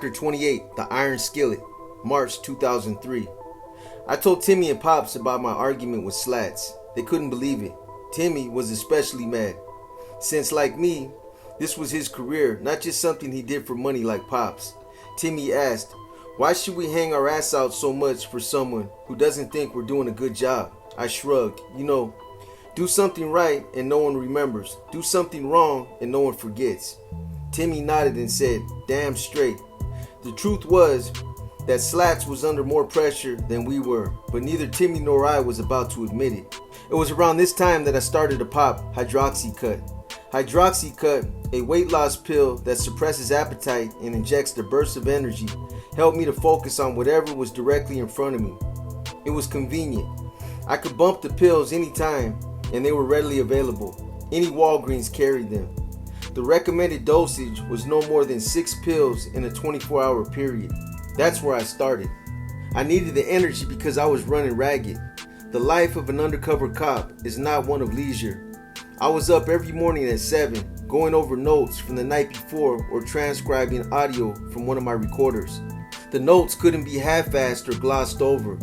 Chapter 28, The Iron Skillet, March 2003. I told Timmy and Pops about my argument with Slats. They couldn't believe it. Timmy was especially mad, since like me, this was his career, not just something he did for money like Pops. Timmy asked, "Why should we hang our ass out so much for someone who doesn't think we're doing a good job?" I shrugged. Do something right and no one remembers. Do something wrong and no one forgets. Timmy nodded and said, "Damn straight." The truth was that Slats was under more pressure than we were, but neither Timmy nor I was about to admit it. It was around this time that I started to pop Hydroxycut. Hydroxycut, a weight loss pill that suppresses appetite and injects the burst of energy, helped me to focus on whatever was directly in front of me. It was convenient. I could bump the pills anytime, and they were readily available. Any Walgreens carried them. The recommended dosage was no more than 6 pills in a 24-hour period. That's where I started. I needed the energy because I was running ragged. The life of an undercover cop is not one of leisure. I was up every morning at 7, going over notes from the night before or transcribing audio from one of my recorders. The notes couldn't be half-assed or glossed over.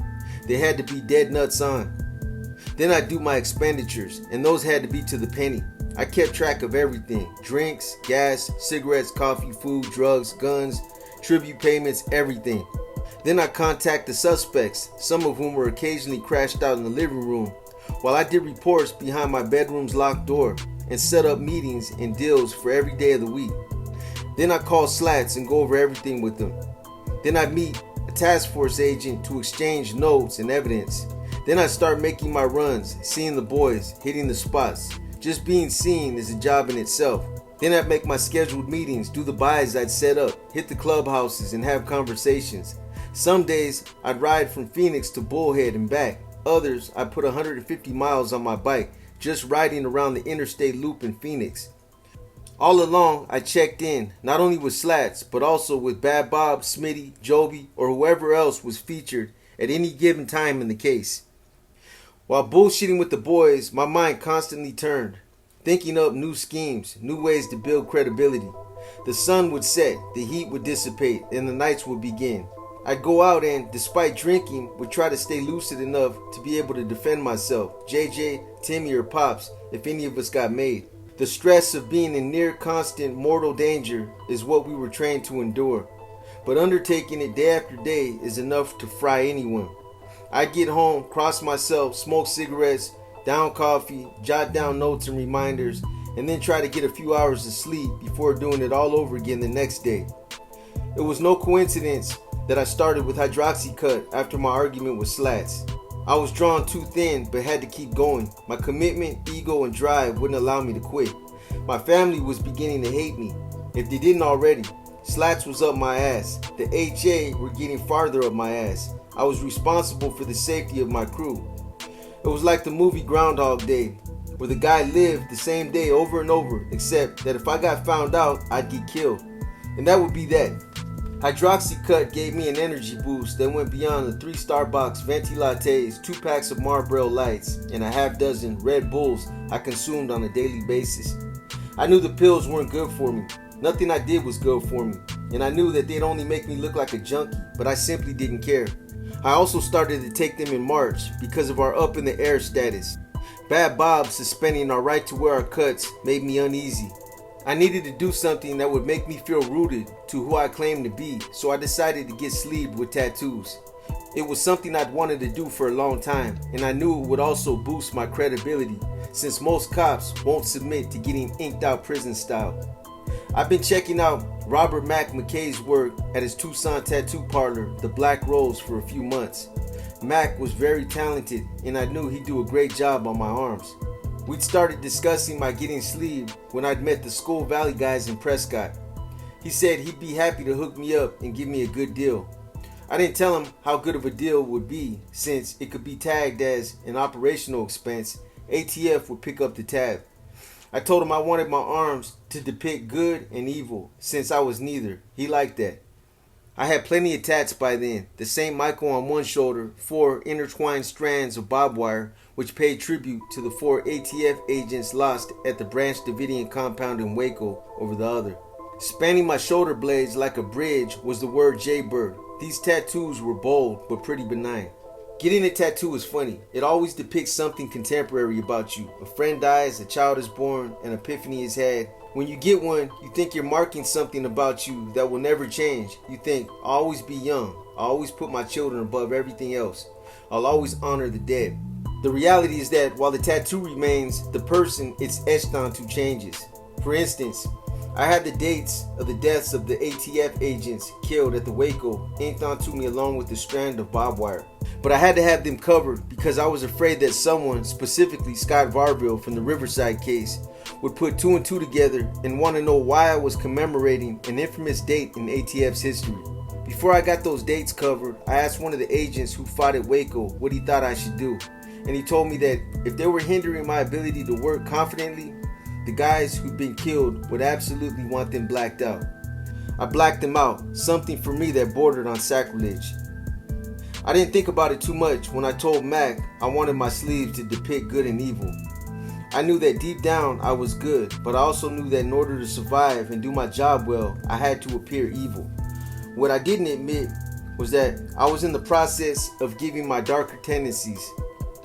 They had to be dead nuts on. Then I'd do my expenditures, and those had to be to the penny. I kept track of everything: drinks, gas, cigarettes, coffee, food, drugs, guns, tribute payments, everything. Then I'd contact the suspects, some of whom were occasionally crashed out in the living room, while I did reports behind my bedroom's locked door and set up meetings and deals for every day of the week. Then I'd call Slats and go over everything with them. Then I'd meet a task force agent to exchange notes and evidence. Then I'd start making my runs, seeing the boys, hitting the spots. Just being seen is a job in itself. Then I'd make my scheduled meetings, do the buys I'd set up, hit the clubhouses and have conversations. Some days I'd ride from Phoenix to Bullhead and back. Others I'd put 150 miles on my bike, just riding around the interstate loop in Phoenix. All along I checked in, not only with Slats, but also with Bad Bob, Smitty, Joby, or whoever else was featured at any given time in the case. While bullshitting with the boys, my mind constantly turned, thinking up new schemes, new ways to build credibility. The sun would set, the heat would dissipate, and the nights would begin. I'd go out and, despite drinking, would try to stay lucid enough to be able to defend myself, JJ, Timmy, or Pops, if any of us got made. The stress of being in near constant mortal danger is what we were trained to endure, but undertaking it day after day is enough to fry anyone. I'd get home, cross myself, smoke cigarettes, down coffee, jot down notes and reminders, and then try to get a few hours of sleep before doing it all over again the next day. It was no coincidence that I started with Hydroxycut after my argument with Slats. I was drawn too thin but had to keep going. My commitment, ego, and drive wouldn't allow me to quit. My family was beginning to hate me, if they didn't already. Slats was up my ass. The HA were getting farther up my ass. I was responsible for the safety of my crew. It was like the movie Groundhog Day, where the guy lived the same day over and over, except that if I got found out, I'd get killed. And that would be that. Hydroxycut gave me an energy boost that went beyond the 3 Starbucks venti lattes, 2 packs of Marlboro Lights, and a half dozen Red Bulls I consumed on a daily basis. I knew the pills weren't good for me. Nothing I did was good for me. And I knew that they'd only make me look like a junkie, but I simply didn't care. I also started to take them in March because of our up-in-the-air status. Bad Bob suspending our right to wear our cuts made me uneasy. I needed to do something that would make me feel rooted to who I claimed to be, so I decided to get sleeved with tattoos. It was something I'd wanted to do for a long time, and I knew it would also boost my credibility, since most cops won't submit to getting inked out prison style. I've been checking out Robert Mac McKay's work at his Tucson tattoo parlor, The Black Rose, for a few months. Mac was very talented, and I knew he'd do a great job on my arms. We'd started discussing my getting sleeved when I'd met the Skull Valley guys in Prescott. He said he'd be happy to hook me up and give me a good deal. I didn't tell him how good of a deal would be, since it could be tagged as an operational expense. ATF would pick up the tab. I told him I wanted my arms to depict good and evil, since I was neither. He liked that. I had plenty of tats by then. The St. Michael on one shoulder, 4 intertwined strands of barbed wire, which paid tribute to the 4 ATF agents lost at the Branch Davidian compound in Waco, over the other. Spanning my shoulder blades like a bridge was the word Jaybird. These tattoos were bold but pretty benign. Getting a tattoo is funny. It always depicts something contemporary about you. A friend dies, a child is born, an epiphany is had. When you get one, you think you're marking something about you that will never change. You think, I'll always be young. I'll always put my children above everything else. I'll always honor the dead. The reality is that while the tattoo remains, the person it's etched onto changes. For instance, I had the dates of the deaths of the ATF agents killed at the Waco inked onto me along with the strand of barbed wire. But I had to have them covered because I was afraid that someone, specifically Scott Varville from the Riverside case, would put two and two together and want to know why I was commemorating an infamous date in ATF's history. Before I got those dates covered, I asked one of the agents who fought at Waco what he thought I should do. And he told me that if they were hindering my ability to work confidently, the guys who'd been killed would absolutely want them blacked out. I blacked them out, something for me that bordered on sacrilege. I didn't think about it too much when I told Mac I wanted my sleeves to depict good and evil. I knew that deep down I was good, but I also knew that in order to survive and do my job well, I had to appear evil. What I didn't admit was that I was in the process of giving my darker tendencies.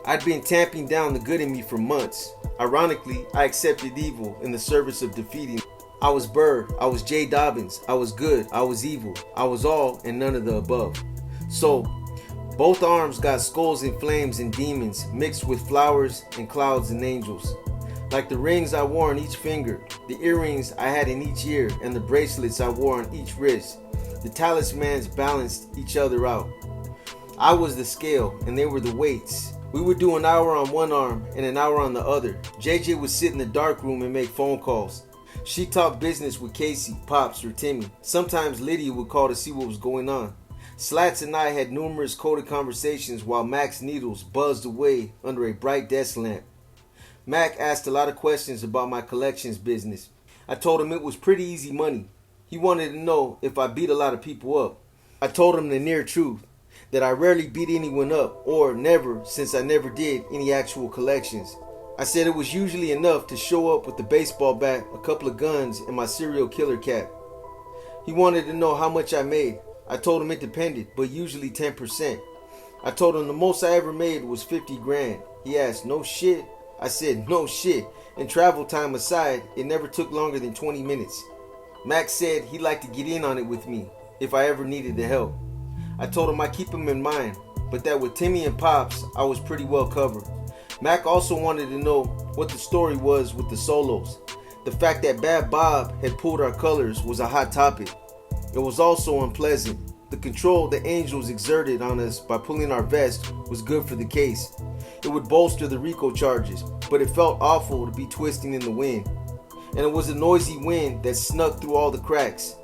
I'd been tamping down the good in me for months. Ironically, I accepted evil in the service of defeating. I was Bird, I was J. Dobbins, I was good, I was evil, I was all and none of the above. So, both arms got skulls and flames and demons mixed with flowers and clouds and angels. Like the rings I wore on each finger, the earrings I had in each ear, and the bracelets I wore on each wrist, the talismans balanced each other out. I was the scale and they were the weights. We would do an hour on one arm and an hour on the other. JJ would sit in the dark room and make phone calls. She'd talk business with Casey, Pops, or Timmy. Sometimes Lydia would call to see what was going on. Slats and I had numerous coded conversations while Mac's needles buzzed away under a bright desk lamp. Mac asked a lot of questions about my collections business. I told him it was pretty easy money. He wanted to know if I beat a lot of people up. I told him the near truth, that I rarely beat anyone up, or never, since I never did any actual collections. I said it was usually enough to show up with a baseball bat, a couple of guns, and my serial killer cap. He wanted to know how much I made. I told him it depended, but usually 10%. I told him the most I ever made was 50 grand. He asked, no shit? I said, no shit. And travel time aside, it never took longer than 20 minutes. Max said he'd like to get in on it with me if I ever needed the help. I told him I'd keep him in mind, but that with Timmy and Pops, I was pretty well covered. Mac also wanted to know what the story was with the solos. The fact that Bad Bob had pulled our colors was a hot topic. It was also unpleasant. The control the angels exerted on us by pulling our vest was good for the case. It would bolster the RICO charges, but it felt awful to be twisting in the wind. And it was a noisy wind that snuck through all the cracks.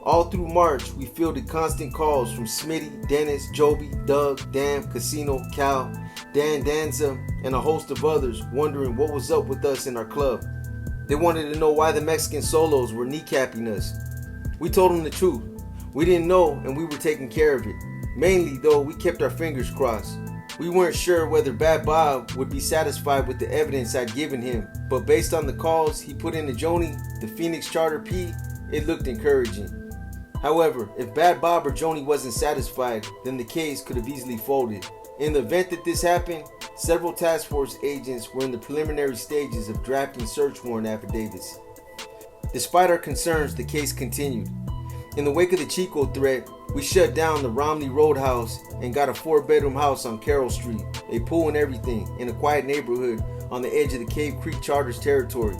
All through March, we fielded constant calls from Smitty, Dennis, Joby, Doug, Dan, Casino, Cal, Dan Danza, and a host of others wondering what was up with us in our club. They wanted to know why the Mexican solos were kneecapping us. We told them the truth. We didn't know and we were taking care of it. Mainly though, we kept our fingers crossed. We weren't sure whether Bad Bob would be satisfied with the evidence I'd given him, but based on the calls he put into Joni, the Phoenix Charter P, it looked encouraging. However, if Bad Bob or Joni wasn't satisfied, then the case could have easily folded. In the event that this happened, several task force agents were in the preliminary stages of drafting search warrant affidavits. Despite our concerns, the case continued. In the wake of the Chico threat, we shut down the Romney Roadhouse and got a 4-bedroom house on Carroll Street, a pool and everything, in a quiet neighborhood on the edge of the Cave Creek Charters territory.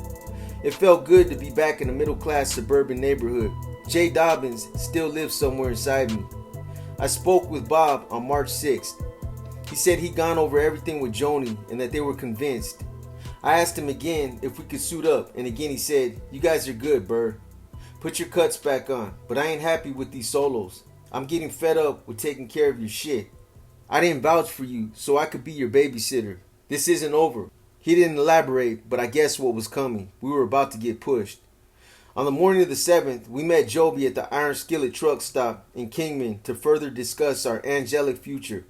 It felt good to be back in a middle-class suburban neighborhood. J. Dobbins still lives somewhere inside me. I spoke with Bob on March 6th. He said he'd gone over everything with Joni and that they were convinced. I asked him again if we could suit up, and again he said, you guys are good, Burr. Put your cuts back on, but I ain't happy with these solos. I'm getting fed up with taking care of your shit. I didn't vouch for you, so I could be your babysitter. This isn't over. He didn't elaborate, but I guessed what was coming. We were about to get pushed. On the morning of the 7th, we met Joby at the Iron Skillet truck stop in Kingman to further discuss our angelic future.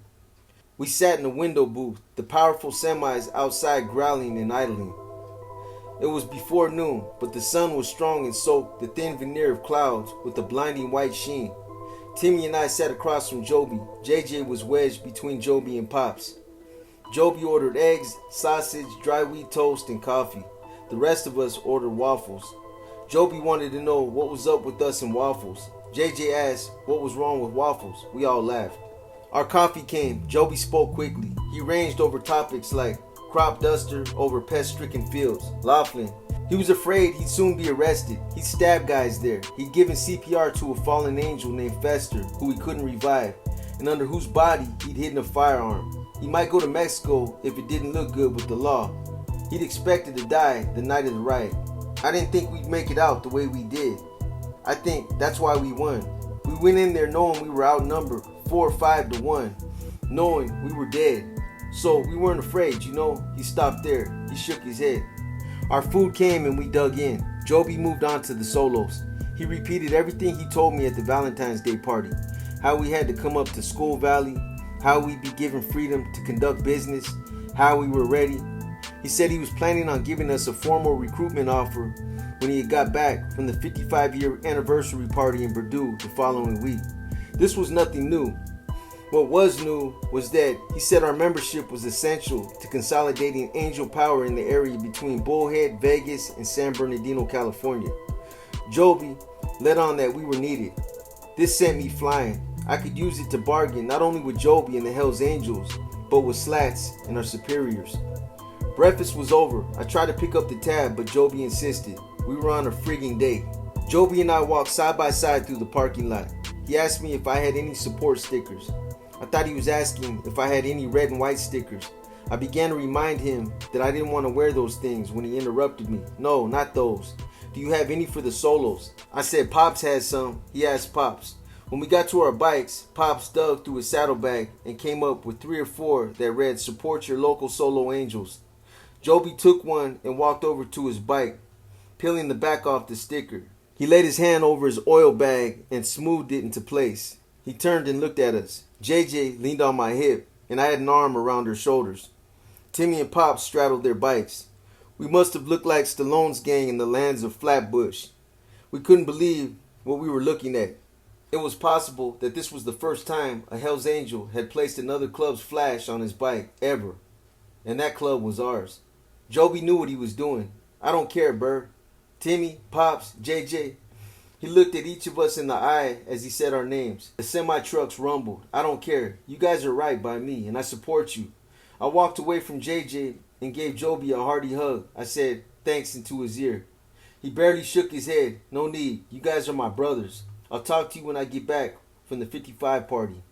We sat in a window booth, the powerful semis outside growling and idling. It was before noon, but the sun was strong and soaked the thin veneer of clouds with a blinding white sheen. Timmy and I sat across from Joby. JJ was wedged between Joby and Pops. Joby ordered eggs, sausage, dry wheat toast, and coffee. The rest of us ordered waffles. Joby wanted to know what was up with us and waffles. JJ asked what was wrong with waffles. We all laughed. Our coffee came. Joby spoke quickly. He ranged over topics like crop duster over pest-stricken fields, Laughlin. He was afraid he'd soon be arrested. He'd stabbed guys there. He'd given CPR to a fallen angel named Fester, who he couldn't revive, and under whose body he'd hidden a firearm. He might go to Mexico if it didn't look good with the law. He'd expected to die the night of the riot. I didn't think we'd make it out the way we did. I think that's why we won. We went in there knowing we were outnumbered 4 or 5 to 1, knowing we were dead. So we weren't afraid, you know. He stopped there. He shook his head. Our food came and we dug in. Joby moved on to the solos. He repeated everything he told me at the Valentine's Day party. How we had to come up to Skull Valley, how we'd be given freedom to conduct business, how we were ready. He said he was planning on giving us a formal recruitment offer when he had got back from the 55-year anniversary party in Purdue the following week. This was nothing new. What was new was that he said our membership was essential to consolidating angel power in the area between Bullhead, Vegas, and San Bernardino, California. Joby let on that we were needed. This sent me flying. I could use it to bargain not only with Joby and the Hells Angels, but with Slats and our superiors. Breakfast was over. I tried to pick up the tab, but Joby insisted. We were on a frigging date. Joby and I walked side by side through the parking lot. He asked me if I had any support stickers. I thought he was asking if I had any red and white stickers. I began to remind him that I didn't want to wear those things when he interrupted me. No, not those. Do you have any for the solos? I said Pops had some. He asked Pops. When we got to our bikes, Pops dug through his saddlebag and came up with 3 or 4 that read, "Support your local solo angels." Joby took one and walked over to his bike, peeling the back off the sticker. He laid his hand over his oil bag and smoothed it into place. He turned and looked at us. JJ leaned on my hip, and I had an arm around her shoulders. Timmy and Pops straddled their bikes. We must have looked like Stallone's gang in the lands of Flatbush. We couldn't believe what we were looking at. It was possible that this was the first time a Hells Angel had placed another club's flash on his bike ever, and that club was ours. Joby knew what he was doing. I don't care, Bird. Timmy, Pops, JJ. He looked at each of us in the eye as he said our names. The semi-trucks rumbled. I don't care. You guys are right by me, and I support you. I walked away from JJ and gave Joby a hearty hug. I said thanks into his ear. He barely shook his head. No need. You guys are my brothers. I'll talk to you when I get back from the 55 party.